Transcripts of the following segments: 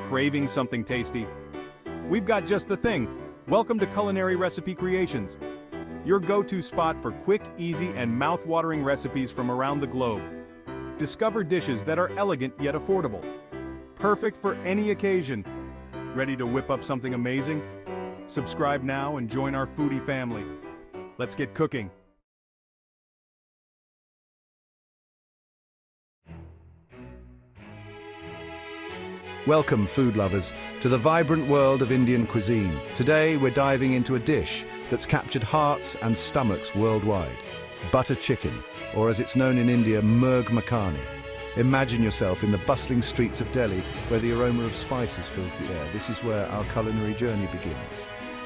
Craving something tasty? We've got just the thing. Welcome to Culinary Recipe Creations, your go-to spot for quick, easy, and mouth-watering recipes from around the globe. Discover dishes that are elegant yet affordable. Perfect for any occasion. Ready to whip up something amazing? Subscribe now and join our foodie family. Let's get cooking. Welcome, food lovers, to the vibrant world of Indian cuisine. Today, we're diving into a dish that's captured hearts and stomachs worldwide. Butter chicken, or as it's known in India, murg makhani. Imagine yourself in the bustling streets of Delhi, where the aroma of spices fills the air. This is where our culinary journey begins.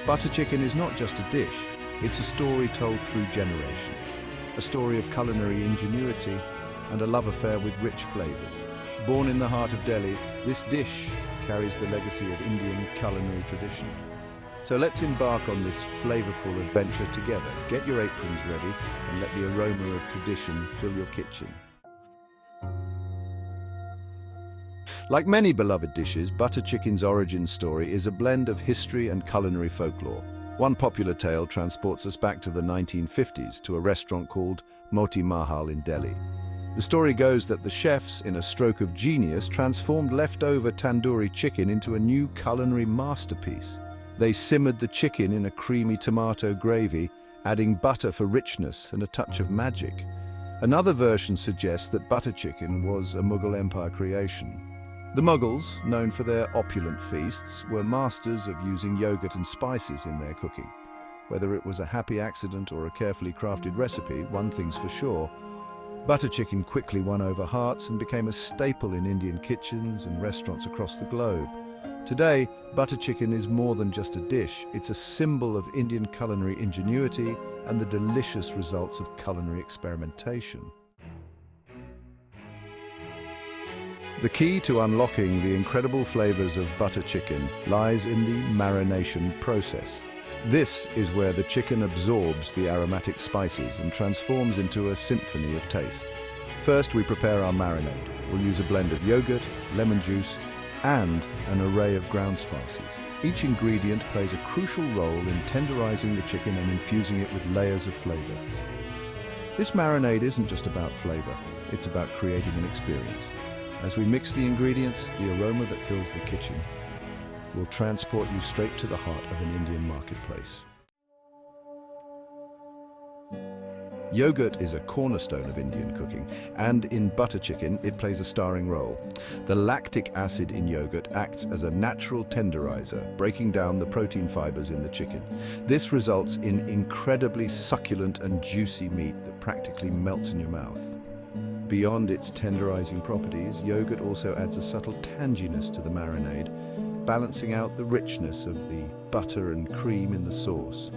Butter chicken is not just a dish, it's a story told through generations. A story of culinary ingenuity and a love affair with rich flavors. Born in the heart of Delhi, this dish carries the legacy of Indian culinary tradition. So let's embark on this flavorful adventure together. Get your aprons ready and let the aroma of tradition fill your kitchen. Like many beloved dishes, butter chicken's origin story is a blend of history and culinary folklore. One popular tale transports us back to the 1950s to a restaurant called Moti Mahal in Delhi. The story goes that the chefs, in a stroke of genius, transformed leftover tandoori chicken into a new culinary masterpiece. They simmered the chicken in a creamy tomato gravy, adding butter for richness and a touch of magic. Another version suggests that butter chicken was a Mughal Empire creation. The Mughals, known for their opulent feasts, were masters of using yogurt and spices in their cooking. Whether it was a happy accident or a carefully crafted recipe, one thing's for sure: butter chicken quickly won over hearts and became a staple in Indian kitchens and restaurants across the globe. Today, butter chicken is more than just a dish. It's a symbol of Indian culinary ingenuity and the delicious results of culinary experimentation. The key to unlocking the incredible flavors of butter chicken lies in the marination process. This is where the chicken absorbs the aromatic spices and transforms into a symphony of taste. First, we prepare our marinade. We'll use a blend of yogurt, lemon juice, and an array of ground spices. Each ingredient plays a crucial role in tenderizing the chicken and infusing it with layers of flavor. This marinade isn't just about flavor, it's about creating an experience. As we mix the ingredients, the aroma that fills the kitchen will transport you straight to the heart of an Indian marketplace. Yogurt is a cornerstone of Indian cooking, and in butter chicken it plays a starring role. The lactic acid in yogurt acts as a natural tenderizer, breaking down the protein fibers in the chicken. This results in incredibly succulent and juicy meat that practically melts in your mouth. Beyond its tenderizing properties, yogurt also adds a subtle tanginess to the marinade, balancing out the richness of the butter and cream in the sauce.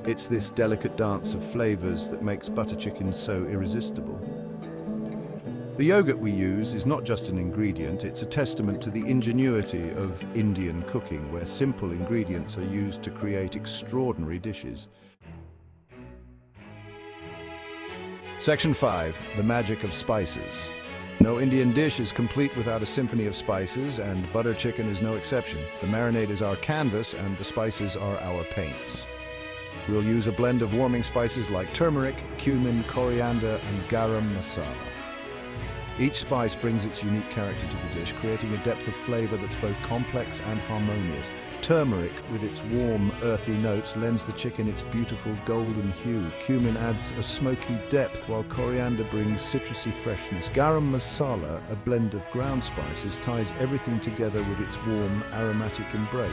It's this delicate dance of flavors that makes butter chicken so irresistible. The yogurt we use is not just an ingredient, it's a testament to the ingenuity of Indian cooking, where simple ingredients are used to create extraordinary dishes. Section 5. The magic of spices. No Indian dish is complete without a symphony of spices, and butter chicken is no exception. The marinade is our canvas, and the spices are our paints. We'll use a blend of warming spices like turmeric, cumin, coriander, and garam masala. Each spice brings its unique character to the dish, creating a depth of flavor that's both complex and harmonious. Turmeric, with its warm, earthy notes, lends the chicken its beautiful golden hue. Cumin adds a smoky depth, while coriander brings citrusy freshness. Garam masala, a blend of ground spices, ties everything together with its warm, aromatic embrace.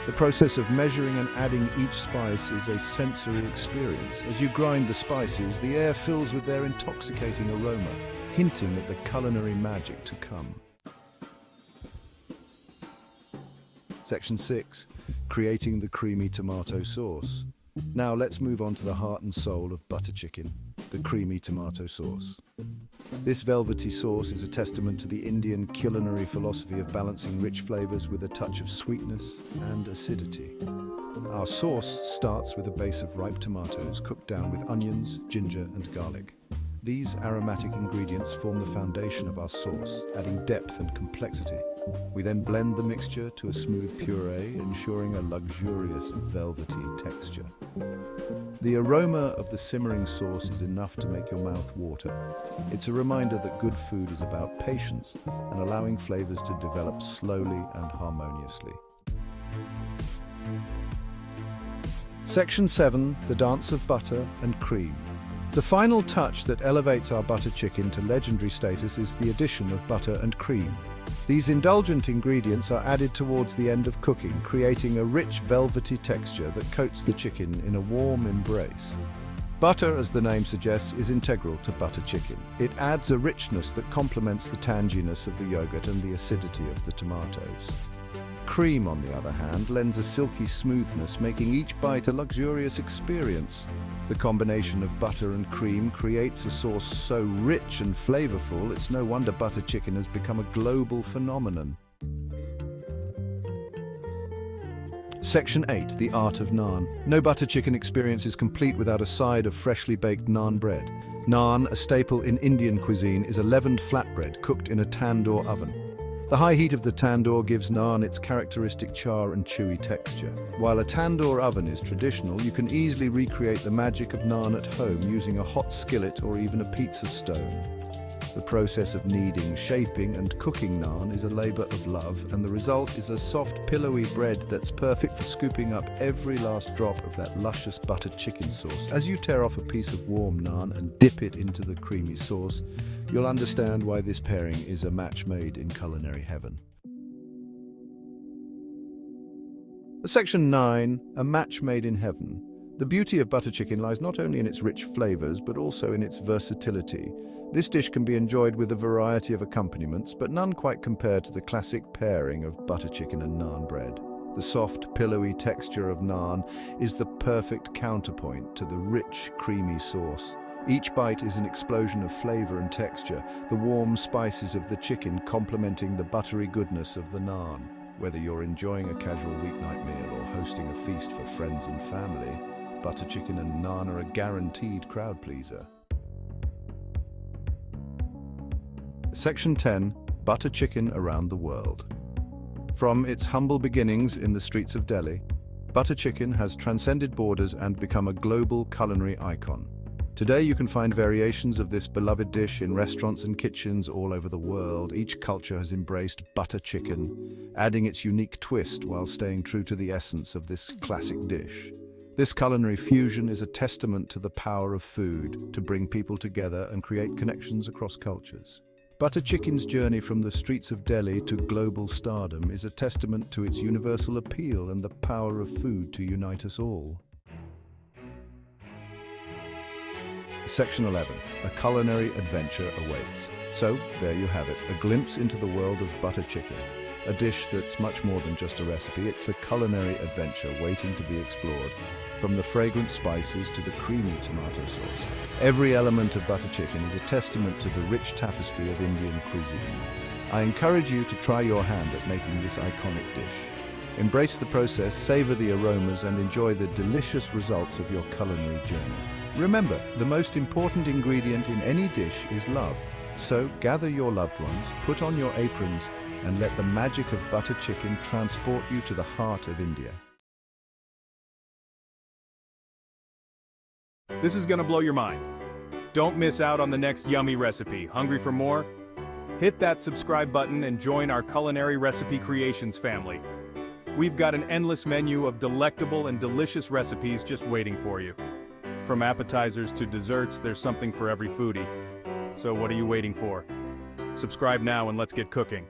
The process of measuring and adding each spice is a sensory experience. As you grind the spices, the air fills with their intoxicating aroma, hinting at the culinary magic to come. Section 6. Creating the creamy tomato sauce. Now let's move on to the heart and soul of butter chicken, the creamy tomato sauce. This velvety sauce is a testament to the Indian culinary philosophy of balancing rich flavors with a touch of sweetness and acidity. Our sauce starts with a base of ripe tomatoes cooked down with onions, ginger, and garlic. These aromatic ingredients form the foundation of our sauce, adding depth and complexity. We then blend the mixture to a smooth puree, ensuring a luxurious, velvety texture. The aroma of the simmering sauce is enough to make your mouth water. It's a reminder that good food is about patience and allowing flavors to develop slowly and harmoniously. Section 7, the dance of butter and cream. The final touch that elevates our butter chicken to legendary status is the addition of butter and cream. These indulgent ingredients are added towards the end of cooking, creating a rich, velvety texture that coats the chicken in a warm embrace. Butter, as the name suggests, is integral to butter chicken. It adds a richness that complements the tanginess of the yogurt and the acidity of the tomatoes. Cream, on the other hand, lends a silky smoothness, making each bite a luxurious experience. The combination of butter and cream creates a sauce so rich and flavorful, it's no wonder butter chicken has become a global phenomenon. Section 8, the art of naan. No butter chicken experience is complete without a side of freshly baked naan bread. Naan, a staple in Indian cuisine, is a leavened flatbread cooked in a tandoor oven. The high heat of the tandoor gives naan its characteristic char and chewy texture. While a tandoor oven is traditional, you can easily recreate the magic of naan at home using a hot skillet or even a pizza stone. The process of kneading, shaping and cooking naan is a labor of love, and the result is a soft, pillowy bread that's perfect for scooping up every last drop of that luscious buttered chicken sauce. As you tear off a piece of warm naan and dip it into the creamy sauce, you'll understand why this pairing is a match made in culinary heaven. Section 9, a match made in heaven. The beauty of butter chicken lies not only in its rich flavors, but also in its versatility. This dish can be enjoyed with a variety of accompaniments, but none quite compare to the classic pairing of butter chicken and naan bread. The soft, pillowy texture of naan is the perfect counterpoint to the rich, creamy sauce. Each bite is an explosion of flavor and texture, the warm spices of the chicken complementing the buttery goodness of the naan. Whether you're enjoying a casual weeknight meal or hosting a feast for friends and family, butter chicken and naan are a guaranteed crowd pleaser. Section 10, butter chicken around the world. From its humble beginnings in the streets of Delhi, butter chicken has transcended borders and become a global culinary icon. Today you can find variations of this beloved dish in restaurants and kitchens all over the world. Each culture has embraced butter chicken, adding its unique twist while staying true to the essence of this classic dish. This culinary fusion is a testament to the power of food to bring people together and create connections across cultures. Butter chicken's journey from the streets of Delhi to global stardom is a testament to its universal appeal and the power of food to unite us all. Section 11, a culinary adventure awaits. So, there you have it, a glimpse into the world of butter chicken. A dish that's much more than just a recipe, it's a culinary adventure waiting to be explored. From the fragrant spices to the creamy tomato sauce, every element of butter chicken is a testament to the rich tapestry of Indian cuisine. I encourage you to try your hand at making this iconic dish. Embrace the process, savor the aromas, and enjoy the delicious results of your culinary journey. Remember, the most important ingredient in any dish is love. So gather your loved ones, put on your aprons, and let the magic of butter chicken transport you to the heart of India. This is gonna blow your mind. Don't miss out on the next yummy recipe. Hungry for more? Hit that subscribe button and join our Culinary Recipe Creations family. We've got an endless menu of delectable and delicious recipes just waiting for you. From appetizers to desserts, there's something for every foodie. So what are you waiting for? Subscribe now and let's get cooking.